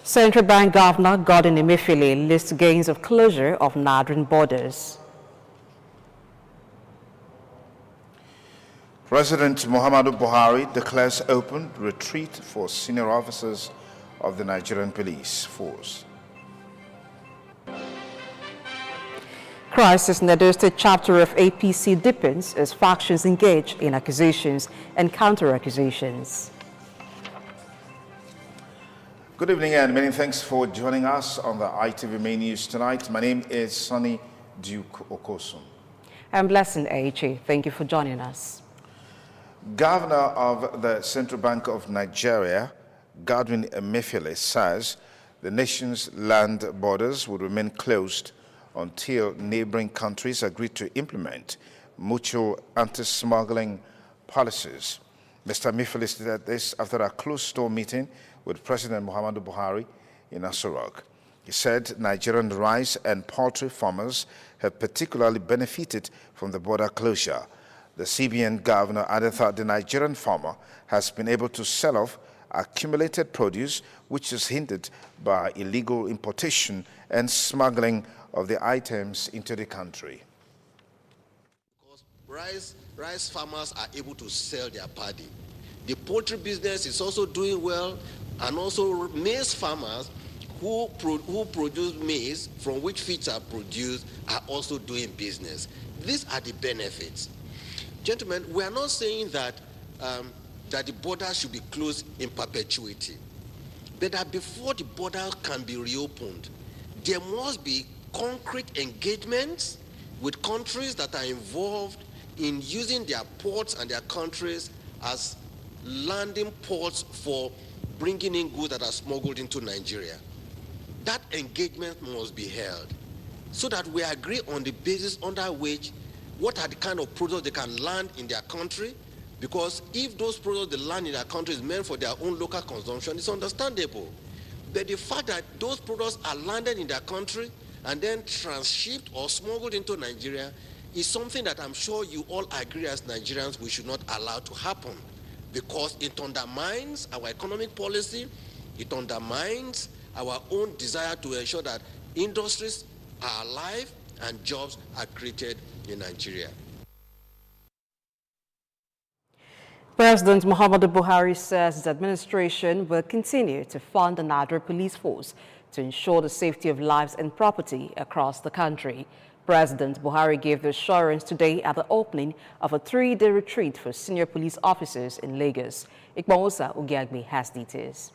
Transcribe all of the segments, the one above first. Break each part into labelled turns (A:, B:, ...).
A: Central Bank Governor Godwin Emefiele lists gains of closure of northern borders.
B: President Muhammadu Buhari declares open retreat for senior officers of the Nigerian police force.
A: Crisis in the Edo State chapter of APC deepens as factions engage in accusations and counter-accusations.
B: Good evening and many thanks for joining us on the ITV Main News tonight. My name is Sonny Duke Okosun.
A: I'm Blessing Aiche. Thank you for joining us.
B: Governor of the Central Bank of Nigeria, Godwin Emefiele, says the nation's land borders will remain closed until neighboring countries agree to implement mutual anti-smuggling policies. Mr. Emefiele stated this after a closed-door meeting with President Muhammadu Buhari in Asorok. He said Nigerian rice and poultry farmers have particularly benefited from the border closure. The CBN governor added that the Nigerian farmer has been able to sell off accumulated produce, which is hindered by illegal importation and smuggling of the items into the country.
C: Because rice farmers are able to sell their paddy. The poultry business is also doing well, and also maize farmers who produce maize from which feeds are produced are also doing business. These are the benefits. Gentlemen, we are not saying that that the border should be closed in perpetuity, but that before the border can be reopened, there must be concrete engagements with countries that are involved in using their ports and their countries as landing ports for bringing in goods that are smuggled into Nigeria. That engagement must be held so that we agree on the basis under which what are the kind of products they can land in their country, because if those products they land in their country is meant for their own local consumption, it's understandable. But the fact that those products are landed in their country and then transshipped or smuggled into Nigeria is something that I'm sure you all agree as Nigerians we should not allow to happen, because it undermines our economic policy, it undermines our own desire to ensure that industries are alive and jobs are created in Nigeria.
A: President Muhammadu Buhari says his administration will continue to fund the Nigeria police force to ensure the safety of lives and property across the country. President Buhari gave the assurance today at the opening of a 3-day retreat for senior police officers in Lagos. Ikmaosa Ogiagbe has details.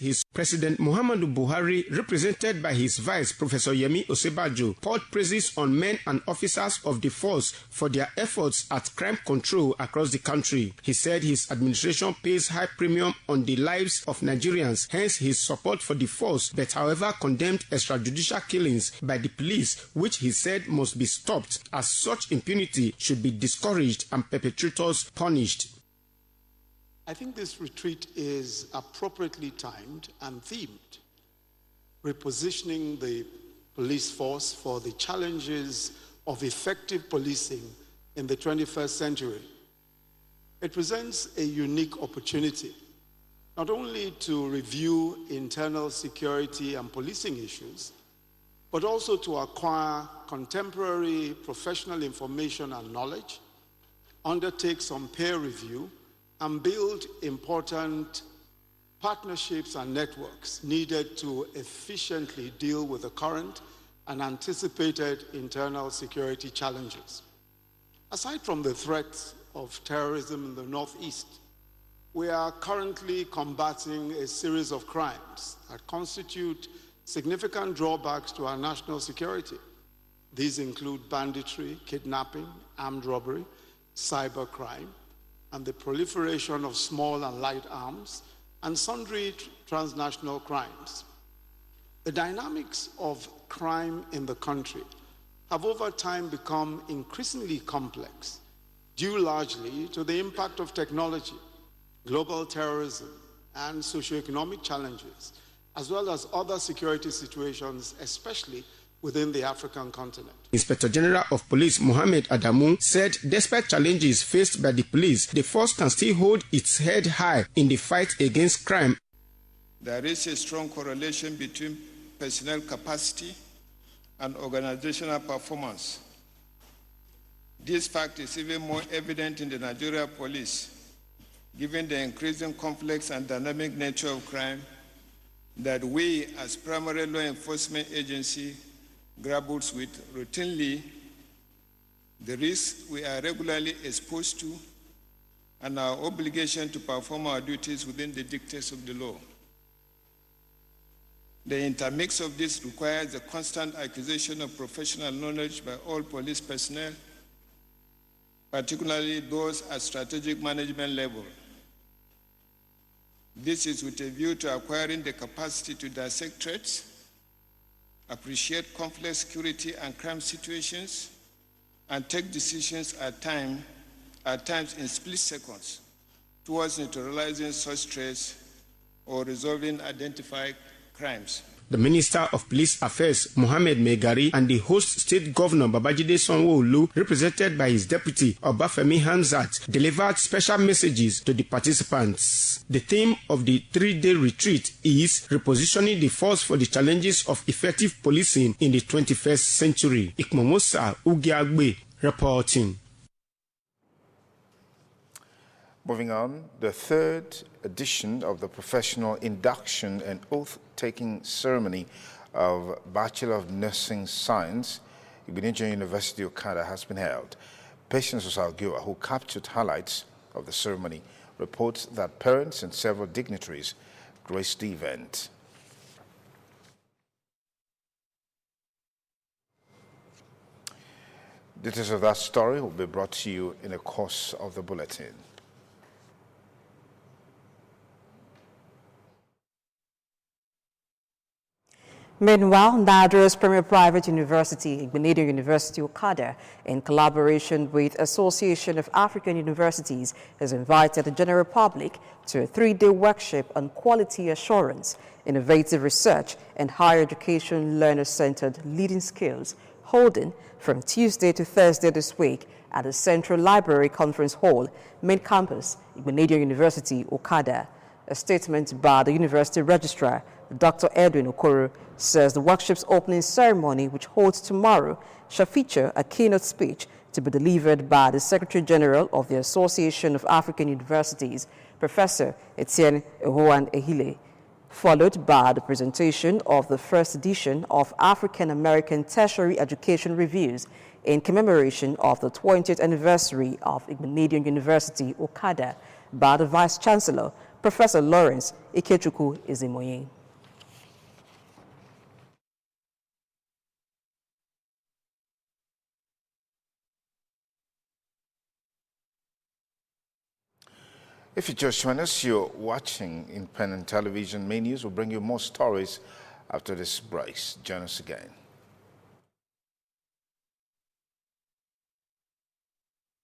D: His President Muhammadu Buhari, represented by his vice, Professor Yemi Osebajo, poured praises on men and officers of the force for their efforts at crime control across the country. He said his administration pays high premium on the lives of Nigerians, hence his support for the force, but however condemned extrajudicial killings by the police, which he said must be stopped, as such impunity should be discouraged and perpetrators punished.
E: I think this retreat is appropriately timed and themed, repositioning the police force for the challenges of effective policing in the 21st century. It presents a unique opportunity, not only to review internal security and policing issues, but also to acquire contemporary professional information and knowledge, undertake some peer review, and build important partnerships and networks needed to efficiently deal with the current and anticipated internal security challenges. Aside from the threats of terrorism in the Northeast, we are currently combating a series of crimes that constitute significant drawbacks to our national security. These include banditry, kidnapping, armed robbery, cybercrime, and the proliferation of small and light arms, and sundry transnational crimes. The dynamics of crime in the country have over time become increasingly complex, due largely to the impact of technology, global terrorism, and socioeconomic challenges, as well as other security situations, especially within the African continent.
D: Inspector General of Police Mohammed Adamu said despite challenges faced by the police, the force can still hold its head high in the fight against crime.
F: There is a strong correlation between personnel capacity and organizational performance. This fact is even more evident in the Nigeria police, given the increasing complex and dynamic nature of crime that we as primary law enforcement agency grapples with routinely, the risks we are regularly exposed to, and our obligation to perform our duties within the dictates of the law. The intermix of this requires the constant acquisition of professional knowledge by all police personnel, particularly those at strategic management level. This is with a view to acquiring the capacity to dissect threats, appreciate complex security and crime situations, and take decisions at times in split seconds towards neutralizing such threats or resolving identified crimes.
D: The Minister of Police Affairs, Mohammed Megari, and the host state governor, Babajide Sanwo-Olu, represented by his deputy, Obafemi Hamzat, delivered special messages to the participants. The theme of the 3-day retreat is repositioning the force for the challenges of effective policing in the 21st century. Ikmomosa Ugiagbe reporting.
B: Moving on, the third edition of the professional induction and oath-taking ceremony of Bachelor of Nursing Science, Benin University Okada, has been held. Patience Osalgiwa, who captured highlights of the ceremony, reports that parents and several dignitaries graced the event. Details of that story will be brought to you in the course of the bulletin.
A: Meanwhile, Nigeria's premier private university, Benin University Okada, in collaboration with Association of African Universities, has invited the general public to a 3-day workshop on quality assurance, innovative research, and higher education learner-centered leading skills, holding from Tuesday to Thursday this week at the Central Library Conference Hall, main campus, Benin University Okada. A statement by the university registrar, Dr. Edwin Okoro, says the workshop's opening ceremony, which holds tomorrow, shall feature a keynote speech to be delivered by the Secretary General of the Association of African Universities, Professor Etienne Ehoan Ehile, followed by the presentation of the first edition of African American Tertiary Education Reviews in commemoration of the 20th anniversary of Benin University Okada by the Vice Chancellor, Professor Lawrence Ikechukwu Ezimoye.
B: If you just join us, you're watching Independent Television. Main News will bring you more stories after this break. Join us again.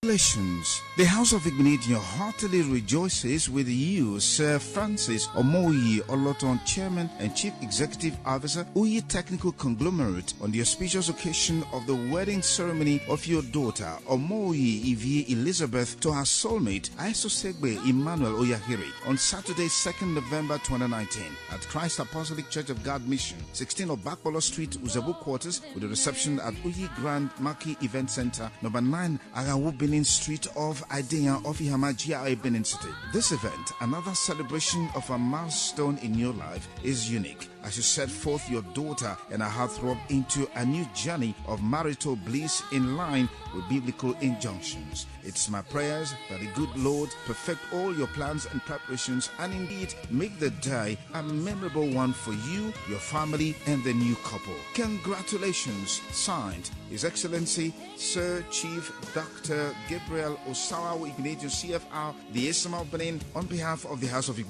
G: Congratulations. The House of Igbenedion heartily rejoices with you, Sir Francis Omoyi Oloton, Chairman and Chief Executive Officer, Uyi Technical Conglomerate, on the auspicious occasion of the wedding ceremony of your daughter, Omoyi Ivie Elizabeth, to her soulmate, Aisosegbe Emmanuel Oyahiri, on Saturday, 2nd November 2019, at Christ Apostolic Church of God Mission, 16 Obakpolo Street, Uzabu Quarters, with a reception at Uyi Grand Marquis Event Center, number 9, Agawu Benin Street of Idea of Ihama GRA Benin City. This event, another celebration of a milestone in your life, is unique as you set forth your daughter and her heartthrob into a new journey of marital bliss in line with biblical injunctions. It's my prayers that the good Lord perfect all your plans and preparations and indeed make the day a memorable one for you, your family, and the new couple. Congratulations. Signed, His Excellency Sir Chief Dr. Gabriel Osawa Igbenedion CFR, the Esma of Benin, on behalf of the House of Igbenedion.